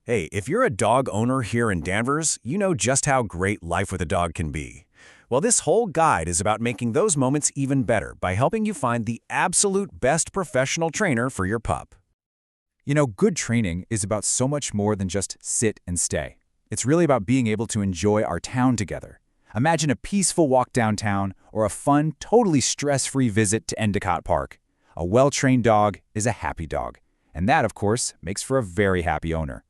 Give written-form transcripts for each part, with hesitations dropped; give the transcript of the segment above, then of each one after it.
Hey, if you're a dog owner here in Danvers, you know just how great life with a dog can be. Well, this whole guide is about making those moments even better by helping you find the absolute best professional trainer for your pup. Good training is about so much more than just sit and stay. It's really about being able to enjoy our town together. Imagine a peaceful walk downtown or a fun, totally stress-free visit to Endicott Park. A well-trained dog is a happy dog. And that, of course, makes for a very happy owner.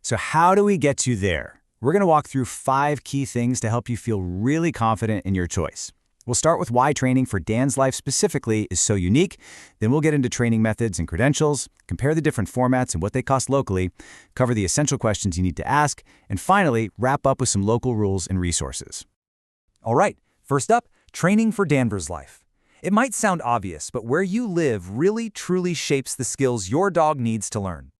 So how do we get to there? We're going to walk through 5 key things to help you feel really confident in your choice. We'll start with why training for Dan's life specifically is so unique. Then we'll get into training methods and credentials, compare the different formats and what they cost locally, cover the essential questions you need to ask, and finally, wrap up with some local rules and resources. All right, first up, training for Danvers life. It might sound obvious, but where you live really truly shapes the skills your dog needs to learn.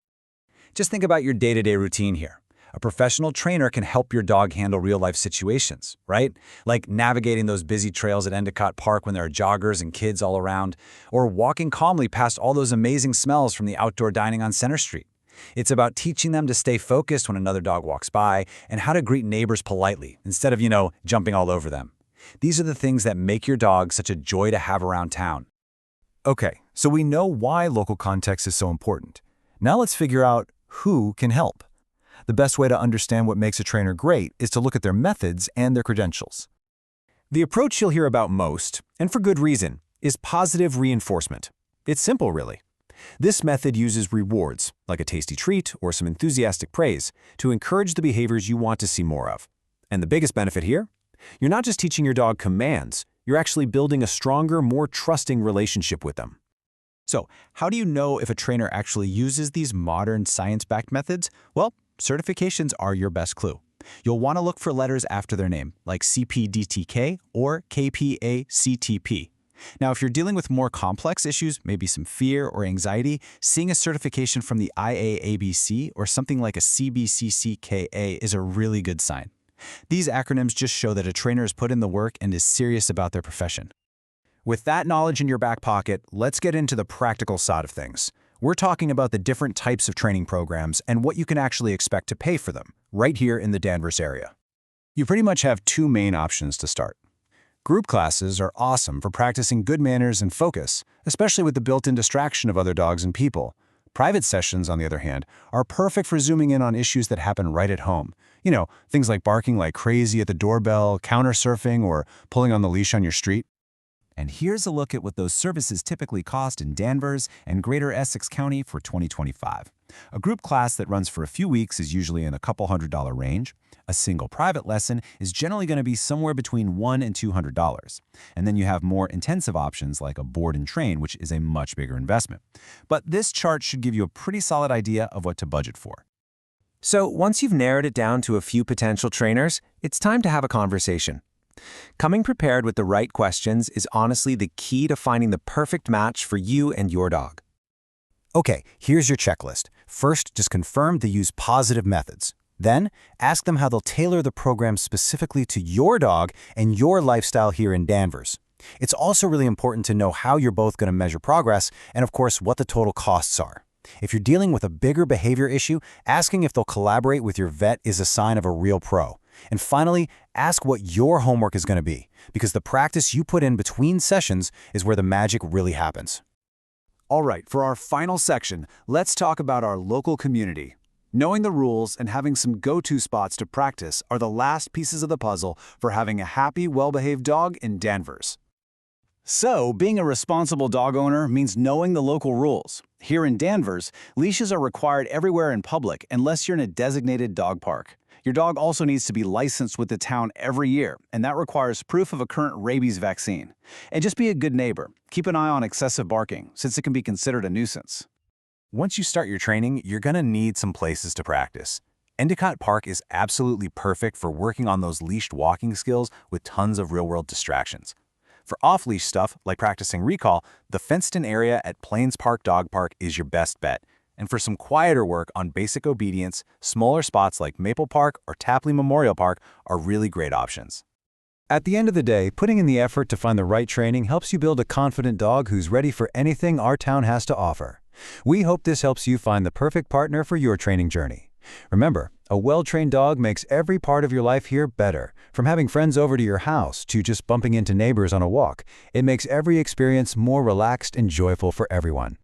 Just think about your day-to-day routine here. A professional trainer can help your dog handle real-life situations, right? Like navigating those busy trails at Endicott Park when there are joggers and kids all around, or walking calmly past all those amazing smells from the outdoor dining on Center Street. It's about teaching them to stay focused when another dog walks by and how to greet neighbors politely instead of, jumping all over them. These are the things that make your dog such a joy to have around town. Okay, so we know why local context is so important. Now let's figure out who can help. The best way to understand what makes a trainer great is to look at their methods and their credentials. The approach you'll hear about most, and for good reason, is positive reinforcement. It's simple, really. This method uses rewards, like a tasty treat or some enthusiastic praise, to encourage the behaviors you want to see more of. And the biggest benefit here? You're not just teaching your dog commands, you're actually building a stronger, more trusting relationship with them. So, how do you know if a trainer actually uses these modern science-backed methods? Well, certifications are your best clue. You'll want to look for letters after their name, like CPDTK or KPACTP. Now, if you're dealing with more complex issues, maybe some fear or anxiety, seeing a certification from the IAABC or something like a CBCCKA is a really good sign. These acronyms just show that a trainer has put in the work and is serious about their profession. With that knowledge in your back pocket, let's get into the practical side of things. We're talking about the different types of training programs and what you can actually expect to pay for them, right here in the Danvers area. You pretty much have 2 main options to start. Group classes are awesome for practicing good manners and focus, especially with the built-in distraction of other dogs and people. Private sessions, on the other hand, are perfect for zooming in on issues that happen right at home. Things like barking like crazy at the doorbell, counter surfing, or pulling on the leash on your street. And here's a look at what those services typically cost in Danvers and Greater Essex County for 2025. A group class that runs for a few weeks is usually in a couple $100 range. A single private lesson is generally going to be somewhere between $100 and $200. And then you have more intensive options like a board and train, which is a much bigger investment. But this chart should give you a pretty solid idea of what to budget for. So once you've narrowed it down to a few potential trainers, it's time to have a conversation. Coming prepared with the right questions is honestly the key to finding the perfect match for you and your dog. Okay, here's your checklist. First, just confirm they use positive methods. Then, ask them how they'll tailor the program specifically to your dog and your lifestyle here in Danvers. It's also really important to know how you're both going to measure progress and, of course, what the total costs are. If you're dealing with a bigger behavior issue, asking if they'll collaborate with your vet is a sign of a real pro. And finally, ask what your homework is going to be, because the practice you put in between sessions is where the magic really happens. All right, for our final section, let's talk about our local community. Knowing the rules and having some go-to spots to practice are the last pieces of the puzzle for having a happy, well-behaved dog in Danvers. So, being a responsible dog owner means knowing the local rules. Here in Danvers, leashes are required everywhere in public unless you're in a designated dog park. Your dog also needs to be licensed with the town every year, and that requires proof of a current rabies vaccine. And just be a good neighbor. Keep an eye on excessive barking, since it can be considered a nuisance. Once you start your training, you're going to need some places to practice. Endicott Park is absolutely perfect for working on those leashed walking skills with tons of real-world distractions. For off-leash stuff, like practicing recall, the fenced-in area at Plains Park Dog Park is your best bet. And for some quieter work on basic obedience, smaller spots like Maple Park or Tapley Memorial Park are really great options. At the end of the day, putting in the effort to find the right training helps you build a confident dog who's ready for anything our town has to offer. We hope this helps you find the perfect partner for your training journey. Remember, a well-trained dog makes every part of your life here better. From having friends over to your house to just bumping into neighbors on a walk, it makes every experience more relaxed and joyful for everyone.